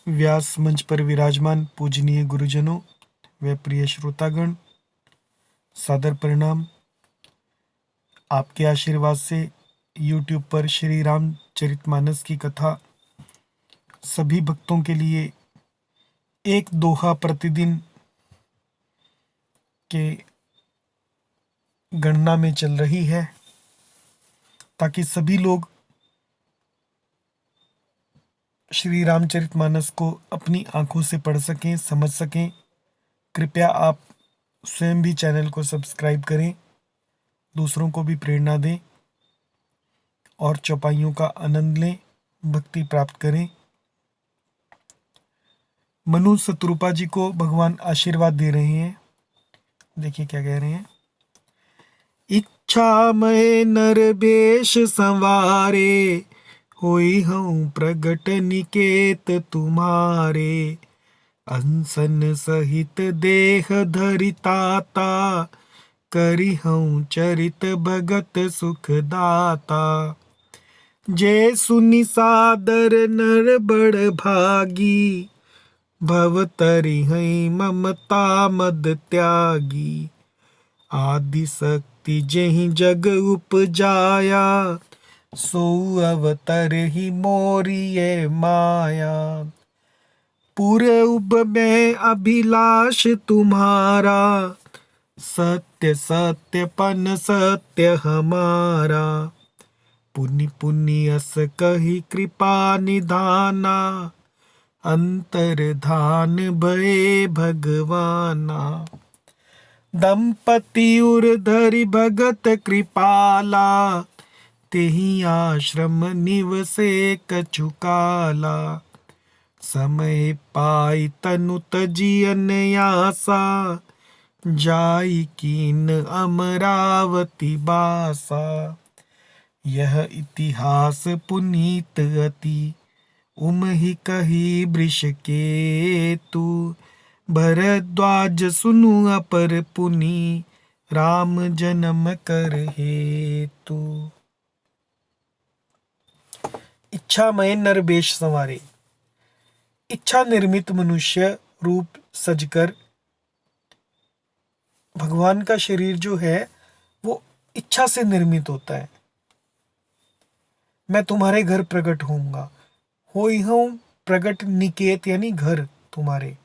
व्यास मंच पर विराजमान पूजनीय गुरुजनों व प्रिय श्रोतागण, सादर प्रणाम। आपके आशीर्वाद से YouTube पर श्री रामचरितमानस की कथा सभी भक्तों के लिए एक दोहा प्रतिदिन के गणना में चल रही है, ताकि सभी लोग श्री रामचरितमानस को अपनी आंखों से पढ़ सकें, समझ सकें। कृपया आप स्वयं भी चैनल को सब्सक्राइब करें, दूसरों को भी प्रेरणा दें और चौपाइयों का आनंद लें, भक्ति प्राप्त करें। मनु शत्रुपा जी को भगवान आशीर्वाद दे रहे हैं। देखिए क्या कह रहे हैं। इच्छा मैं नर बेश संवारे, होई हूँ प्रगट निकेत तुम्हारे। अंसन सहित देह धरिताता, करी हूँ चरित भगत सुखदाता। जे सुनि सादर नर बड़ भागी, भव तरि हई ममता मद त्यागी। आदि शक्ति जेहि जग उपजाया, सो अवतर ही मोरिये माया। पूर्व में अभिलाष तुम्हारा, सत्य सत्य पन सत्य हमारा। पुनि पुनि अस कही कृपा निधाना, अंतर्धान भये भगवाना। दंपति उर धरि भगत कृपाला, तेहि आश्रम निवसे कछु काला। समय पाई तनु तजियन आसा, जाई कीन अमरावती बासा। यह इतिहास पुनीत अति, उमहि कही वृष केतु। भरद्वाज सुनु अपर पुनि, राम जन्म कर हेतु। इच्छा में नर बेश संवारे। इच्छा निर्मित मनुष्य रूप सजकर भगवान का शरीर जो है वो इच्छा से निर्मित होता है। मैं तुम्हारे घर प्रकट होऊंगा, होई हूं प्रकट निकेत, यानी घर तुम्हारे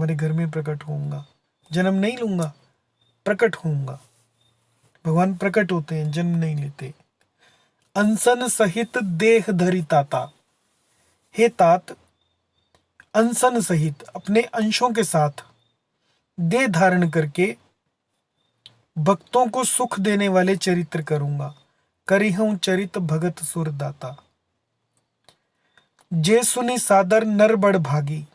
घर में प्रकट होऊंगा। जन्म नहीं लूंगा, प्रकट होऊंगा। भगवान प्रकट होते हैं, जन्म नहीं लेते। अनसन सहित देह धरि ताता। हे तात, अनसन सहित अपने अंशों के साथ देह धारण करके भक्तों को सुख देने वाले चरित्र करूंगा। करी हूं चरित भगत सुरदाता। जे सुनी सादर नर बड़ भागी।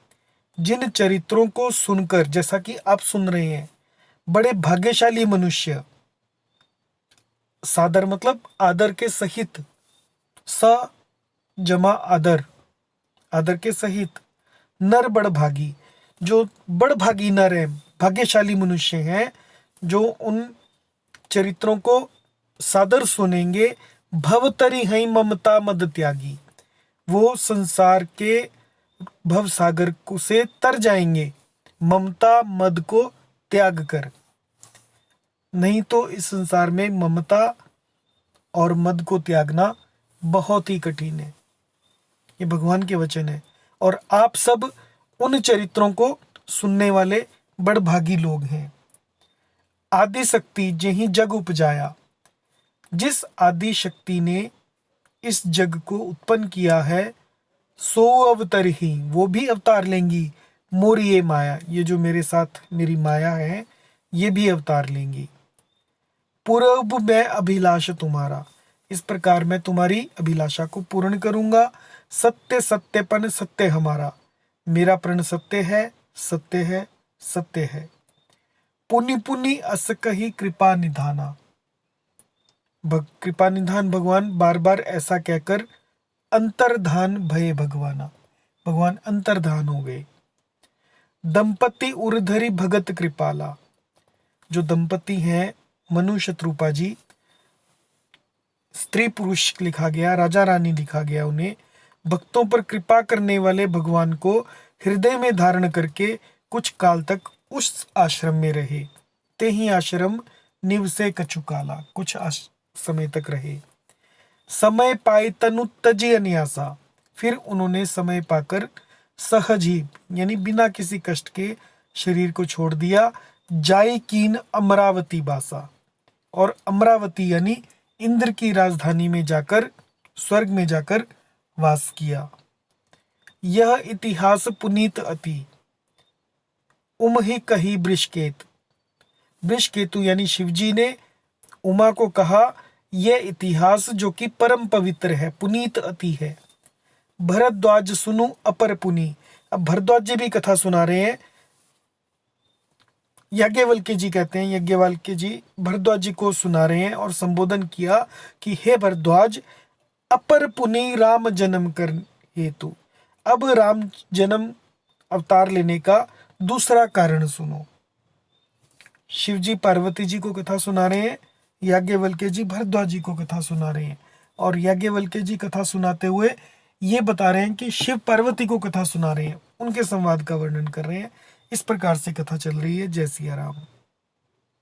जिन चरित्रों को सुनकर, जैसा कि आप सुन रहे हैं, बड़े भाग्यशाली मनुष्य, सादर मतलब आदर के सहित, स जमा आदर, आदर के सहित, नर बड़ भागी, जो बड़ भागी नर है, भाग्यशाली मनुष्य हैं, जो उन चरित्रों को सादर सुनेंगे। भवतरी हई ममता मद त्यागी, वो संसार के भव सागर को से तर जाएंगे, ममता मद को त्याग कर। नहीं तो इस संसार में ममता और मद को त्यागना बहुत ही कठिन है। ये भगवान के वचन है, और आप सब उन चरित्रों को सुनने वाले बड़भागी लोग हैं। आदि शक्ति जेहि जग उपजाया। जिस आदि शक्ति ने इस जग को उत्पन्न किया है, सो अवतर ही, वो भी अवतार लेंगी। मोरी ये माया, ये जो मेरे साथ मेरी माया है, ये भी अवतार लेंगी। पूर्व में अभिलाष तुम्हारा, इस प्रकार मैं तुम्हारी अभिलाषा को पूर्ण करूंगा। सत्य सत्यपन सत्य हमारा, मेरा प्रण सत्य है, सत्य है, सत्य है। पुनि पुनि अस कही कृपा निधाना। कृपा निधान भगवान बार बार ऐसा कहकर अंतर्धान भये भगवाना, भगवान अंतर्धान हो गए। दंपति उर्धरी भगत कृपाला। जो दंपति हैं मनु शत्रुपा जी, स्त्री पुरुष लिखा गया, राजा रानी लिखा गया उन्हें, भक्तों पर कृपा करने वाले भगवान को हृदय में धारण करके कुछ काल तक उस आश्रम में रहे। ते ही आश्रम निवसे कछु काला, कुछ समय तक रहे। समय पाए तनु तजी अन्यासा, फिर उन्होंने समय पाकर सहज ही यानी बिना किसी कष्ट के शरीर को छोड़ दिया। जाई कीन अमरावती बासा, और अमरावती यानी इंद्र की राजधानी में जाकर, स्वर्ग में जाकर वास किया। यह इतिहास पुनीत अति, उमहि कही बृषकेत, बृषकेतु यानी शिवजी ने उमा को कहा यह इतिहास जो कि परम पवित्र है, पुनीत अति है। भरद्वाज सुनु अपर पुनि, अब भरद्वाज जी भी कथा सुना रहे हैं। याज्ञवल्क्य जी कहते हैं, यज्ञवल्क्य जी भरद्वाज जी को सुना रहे हैं और संबोधन किया कि हे भरद्वाज, अपर पुनि राम जन्म कर हेतु, अब राम जन्म अवतार लेने का दूसरा कारण सुनो। शिव जी पार्वती जी को कथा सुना रहे हैं, याज्ञवल्क्य जी भरद्वाज जी को कथा सुना रहे हैं, और याज्ञवल्क्य जी कथा सुनाते हुए ये बता रहे हैं कि शिव पार्वती को कथा सुना रहे हैं, उनके संवाद का वर्णन कर रहे हैं। इस प्रकार से कथा चल रही है। जय सिया राम।